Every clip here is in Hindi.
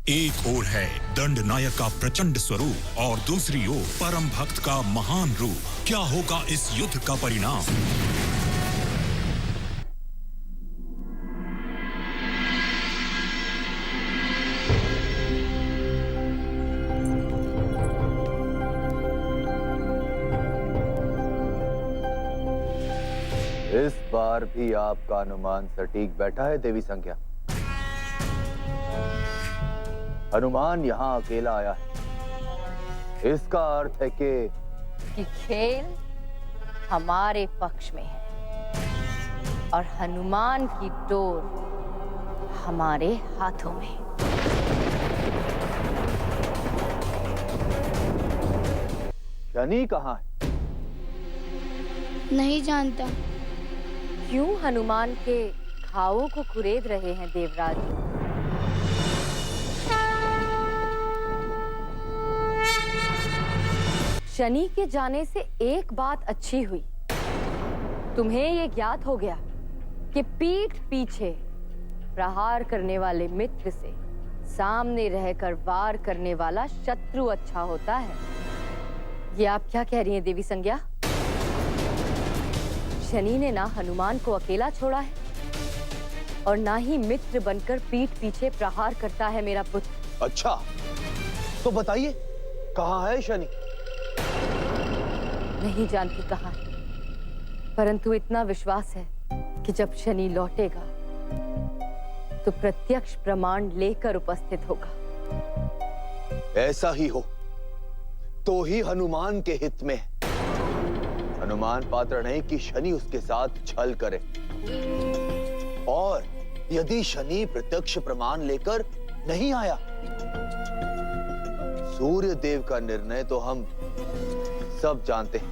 एक ओर है दंड नायक का प्रचंड स्वरूप और दूसरी ओर परम भक्त का महान रूप। क्या होगा इस युद्ध का परिणाम? इस बार भी आपका अनुमान सटीक बैठा है देवी संज्ञा। हनुमान यहाँ अकेला आया है। इसका अर्थ है कि खेल हमारे पक्ष में है और हनुमान की डोर हमारे हाथों में है। शनि कहाँ है? नहीं जानता। क्यों हनुमान के घावों को कुरेद रहे हैं देवराज? शनि के जाने से एक बात अच्छी हुई, तुम्हें ये ज्ञात हो गया कि पीठ पीछे प्रहार करने वाले मित्र से सामने रहकर वार करने वाला शत्रु अच्छा होता है। ये आप क्या कह रही हैं देवी संज्ञा? शनि ने ना हनुमान को अकेला छोड़ा है और ना ही मित्र बनकर पीठ पीछे प्रहार करता है मेरा पुत्र। अच्छा, तो बताइए कहाँ है शनि? नहीं जानती कहाँ है, परंतु इतना विश्वास है कि जब शनि लौटेगा तो प्रत्यक्ष प्रमाण लेकर उपस्थित होगा। ऐसा ही हो तो ही हनुमान के हित में है। हनुमान पात्र नहीं कि शनि उसके साथ छल करे। और यदि शनि प्रत्यक्ष प्रमाण लेकर नहीं आया, सूर्य देव का निर्णय तो हम सब जानते हैं।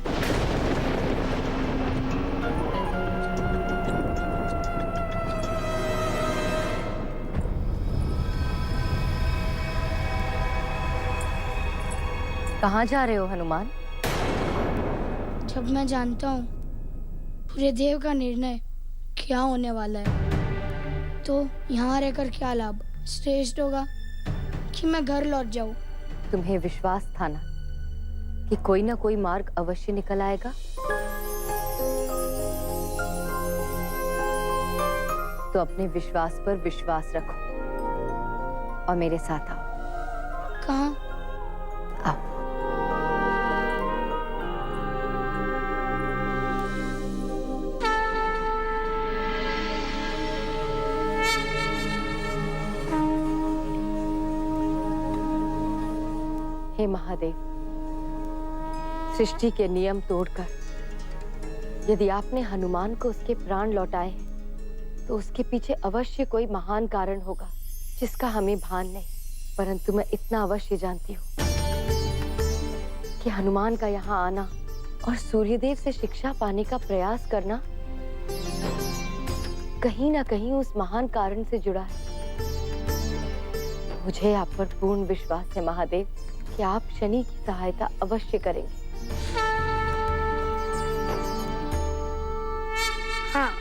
कहाँ जा रहे हो हनुमान? जब मैं जानता हूँ सूर्य देव का निर्णय क्या होने वाला है, तो यहाँ रहकर क्या लाभ? श्रेष्ठ होगा कि मैं घर लौट जाऊँ। तुम्हें विश्वास था ना कि कोई ना कोई मार्ग अवश्य निकल आएगा? तो अपने विश्वास पर विश्वास रखो और मेरे साथ आओ। कहाँ? आओ। हे महादेव, सृष्टि के नियम तोड़कर यदि आपने हनुमान को उसके प्राण लौटाए हैं, तो उसके पीछे अवश्य कोई महान कारण होगा जिसका हमें भान नहीं। परंतु मैं इतना अवश्य जानती हूँ कि हनुमान का यहाँ आना और सूर्यदेव से शिक्षा पाने का प्रयास करना कहीं ना कहीं उस महान कारण से जुड़ा है। मुझे आप पर पूर्ण विश्वास है महादेव कि आप शनि की सहायता अवश्य करेंगे। हाँ,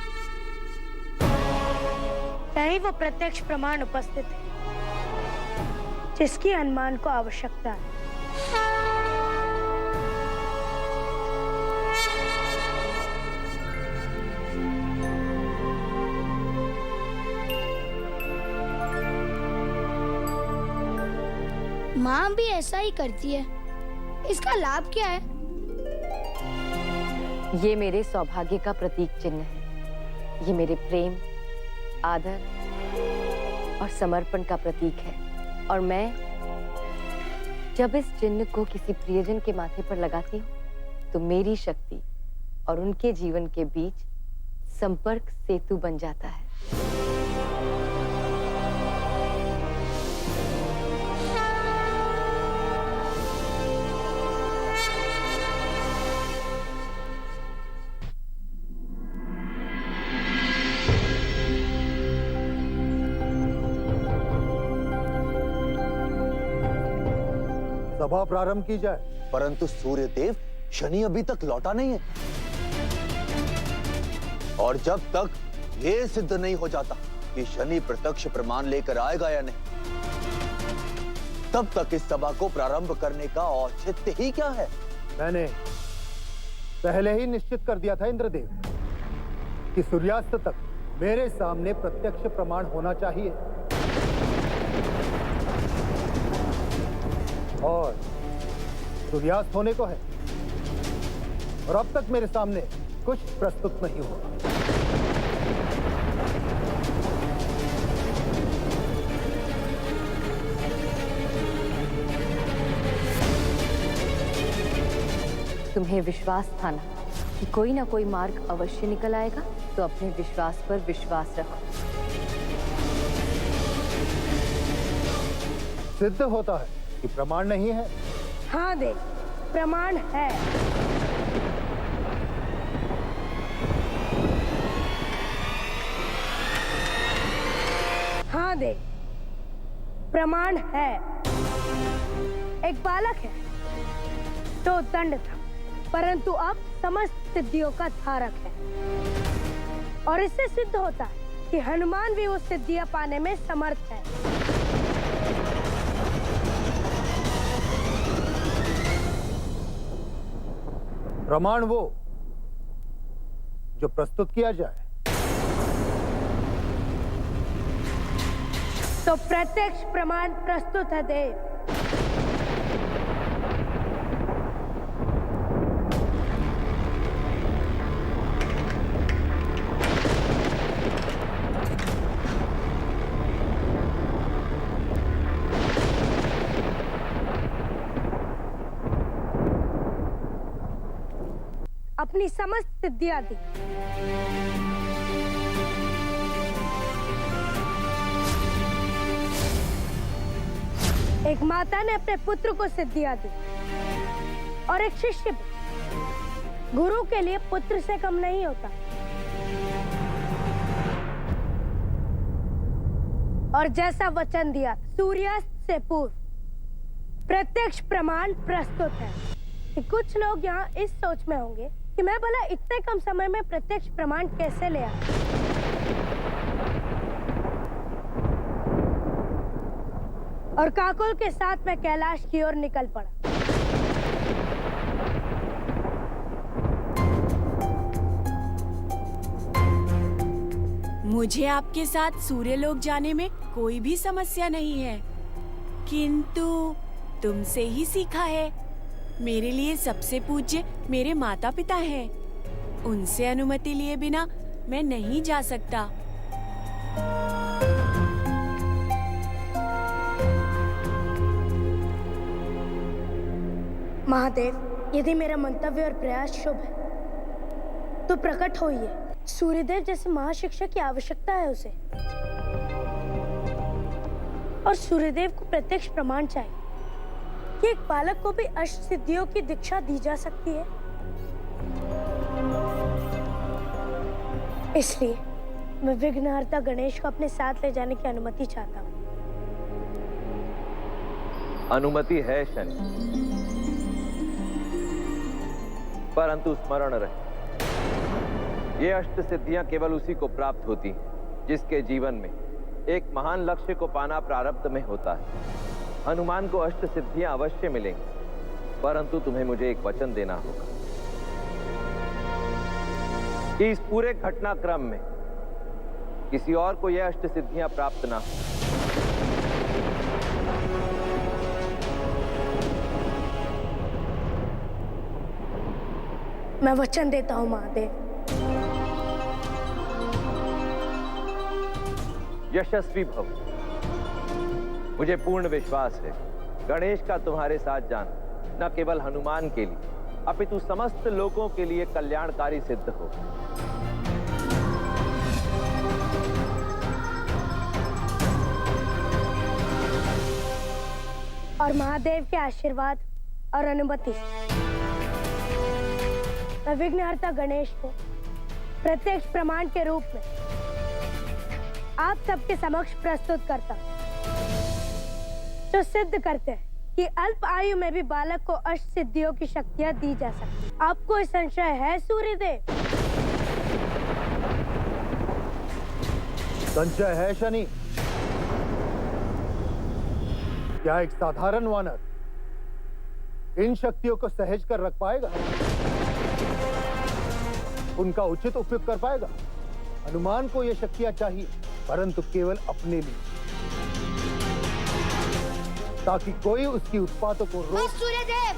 यही वो प्रत्यक्ष प्रमाण उपस्थित है जिसकी हनुमान को आवश्यकता है। माँ भी ऐसा ही करती है। इसका लाभ क्या है? ये मेरे सौभाग्य का प्रतीक चिन्ह है। ये मेरे प्रेम, आदर और समर्पण का प्रतीक है। और मैं जब इस चिन्ह को किसी प्रियजन के माथे पर लगाती हूँ, तो मेरी शक्ति और उनके जीवन के बीच संपर्क सेतु बन जाता है। सभा प्रारंभ की जाए। परंतु सूर्य देव शनि अभी तक लौटा नहीं है, और जब तक ये सिद्ध नहीं हो जाता कि शनि प्रत्यक्ष प्रमाण लेकर आएगा या नहीं, तब तक इस सभा को प्रारंभ करने का औचित्य ही क्या है? मैंने पहले ही निश्चित कर दिया था इंद्रदेव कि सूर्यास्त तक मेरे सामने प्रत्यक्ष प्रमाण होना चाहिए। और सूर्यास्त होने को है और अब तक मेरे सामने कुछ प्रस्तुत नहीं हुआ। तुम्हें विश्वास था ना कि कोई ना कोई मार्ग अवश्य निकल आएगा, तो अपने विश्वास पर विश्वास रखो। सिद्ध होता है कि प्रमाण नहीं है। हाँ देव, प्रमाण है। हाँ देव, प्रमाण है। एक बालक है तो दंड था, परंतु अब समस्त सिद्धियों का धारक है। और इससे सिद्ध होता है कि हनुमान भी वो सिद्धियां पाने में समर्थ है। प्रमाण वो जो प्रस्तुत किया जाए। तो प्रत्यक्ष प्रमाण प्रस्तुत है देव। अपनी समस्त सिद्धियां दी। एक माता ने अपने पुत्र को सिद्धियां दी और एक शिष्य भी। गुरु के लिए पुत्र से कम नहीं होता। और जैसा वचन दिया, सूर्यास्त से पूर्व प्रत्यक्ष प्रमाण प्रस्तुत है। कि कुछ लोग यहाँ इस सोच में होंगे कि मैं भला इतने कम समय में प्रत्यक्ष प्रमाण कैसे ले आया। और काकोल के साथ मैं कैलाश की ओर निकल पड़ा। मुझे आपके साथ सूर्यलोक जाने में कोई भी समस्या नहीं है, किंतु तुमसे ही सीखा है। मेरे लिए सबसे पूज्य मेरे माता पिता हैं। उनसे अनुमति लिए बिना मैं नहीं जा सकता। महादेव, यदि मेरा मंतव्य और प्रयास शुभ है तो प्रकट होइए। सूर्यदेव जैसे महाशिक्षक की आवश्यकता है उसे। और सूर्यदेव को प्रत्यक्ष प्रमाण चाहिए कि एक बालक को भी अष्ट सिद्धियों की दीक्षा दी जा सकती है। इसलिए मैं विघ्नहर्ता गणेश को अपने साथ ले जाने की अनुमति चाहता हूँ। अनुमति है शनि, परंतु स्मरण रहे, ये अष्ट सिद्धियां केवल उसी को प्राप्त होती हैं जिसके जीवन में एक महान लक्ष्य को पाना प्रारब्ध में होता है। हनुमान को अष्ट सिद्धियां अवश्य मिलेंगी, परंतु तुम्हें मुझे एक वचन देना होगा कि इस पूरे घटनाक्रम में किसी और को यह अष्ट सिद्धियां प्राप्त ना हो। मैं वचन देता हूँ महादेव। यशस्वी भव। मुझे पूर्ण विश्वास है गणेश का तुम्हारे साथ जाना न केवल हनुमान के लिए अपितु समस्त लोगों के लिए कल्याणकारी सिद्ध हो। और महादेव के आशीर्वाद और अनुमति मैं विघ्नहर्ता गणेश को प्रत्यक्ष प्रमाण के रूप में आप सबके समक्ष प्रस्तुत करता हूं, जो सिद्ध करते हैं कि अल्प आयु में भी बालक को अष्ट सिद्धियों की शक्तियां दी जा सकती। आपको कोई संशय है सूर्यदेव? संशय है शनि। क्या एक साधारण वानर इन शक्तियों को सहेज कर रख पाएगा? उनका उचित उपयोग कर पाएगा? हनुमान को ये शक्तियां चाहिए, परंतु केवल अपने लिए, ताकि कोई उसकी उत्पातों को रोक। सूर्यदेव,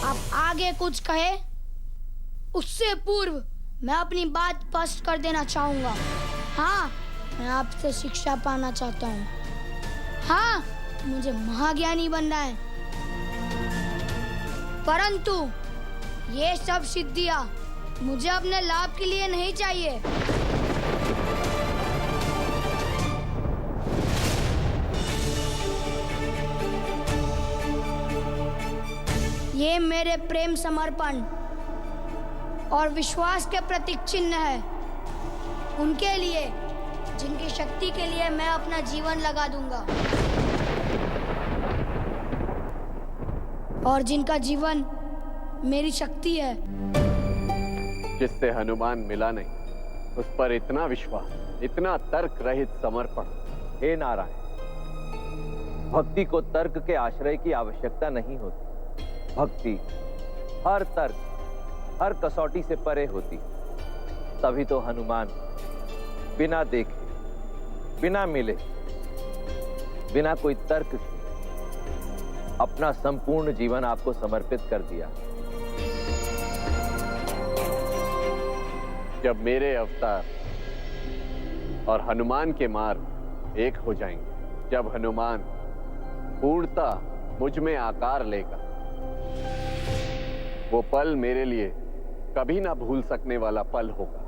आप आगे कुछ कहे उससे पूर्व मैं अपनी बात स्पष्ट कर देना चाहूंगा। हाँ, मैं आपसे शिक्षा पाना चाहता हूँ। हाँ, मुझे महाज्ञानी बनना है, परंतु ये सब सिद्धियां मुझे अपने लाभ के लिए नहीं चाहिए। ये मेरे प्रेम, समर्पण और विश्वास के प्रतीक चिन्ह है, उनके लिए जिनकी शक्ति के लिए मैं अपना जीवन लगा दूंगा और जिनका जीवन मेरी शक्ति है। जिससे हनुमान मिला नहीं, उस पर इतना विश्वास, इतना तर्क रहित समर्पण। हे नारायण, भक्ति को तर्क के आश्रय की आवश्यकता नहीं होती। भक्ति हर तर्क, हर कसौटी से परे होती। तभी तो हनुमान बिना देखे, बिना मिले, बिना कोई तर्क के अपना संपूर्ण जीवन आपको समर्पित कर दिया। जब मेरे अवतार और हनुमान के मार्ग एक हो जाएंगे, जब हनुमान पूर्णतः मुझ में आकार लेगा, वो पल मेरे लिए कभी ना भूल सकने वाला पल होगा।